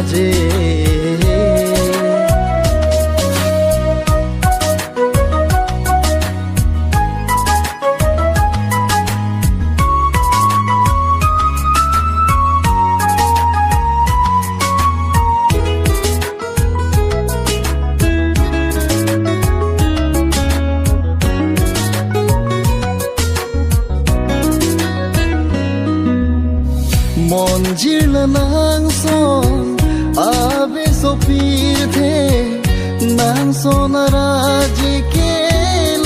raje Monjir nang son ave sopir the nang son raje ke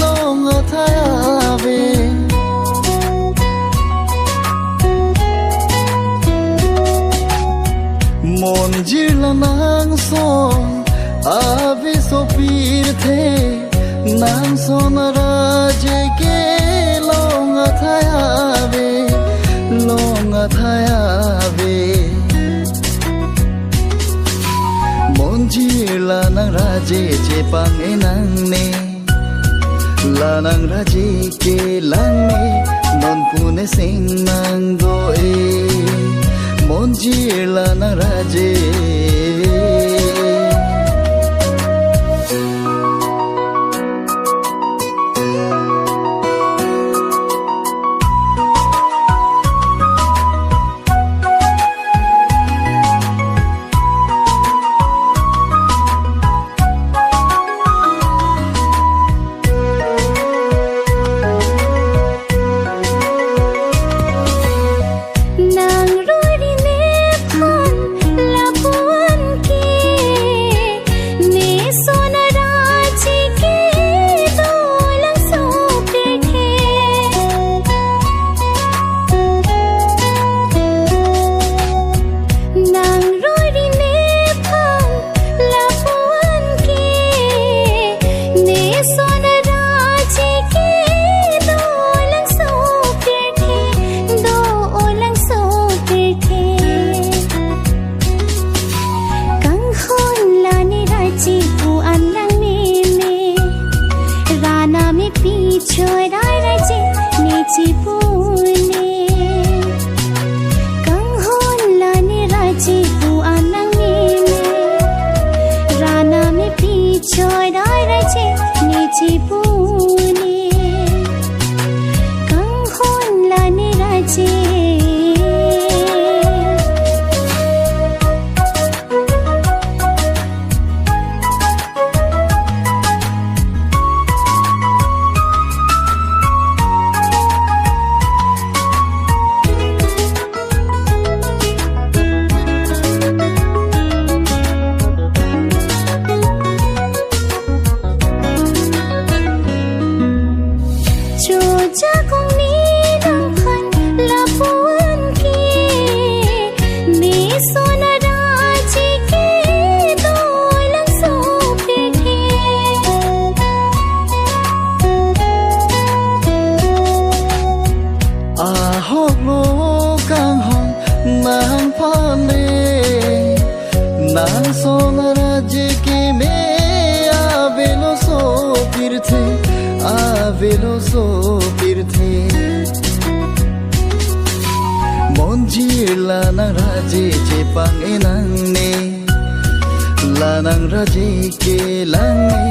long thave Monjir nang son ave sopir the nang son raje ke long thave Monjir lanang raje je pange nang ne lanang raje ke lang ne non pune sing nang do e Monjir lanang raje Nang son raje ke me avelo so pirthe Monjir lanang raje je pange nang ne lanang raje ke lang ne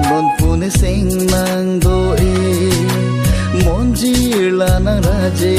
non pune sing nang do e Monjir lanang raje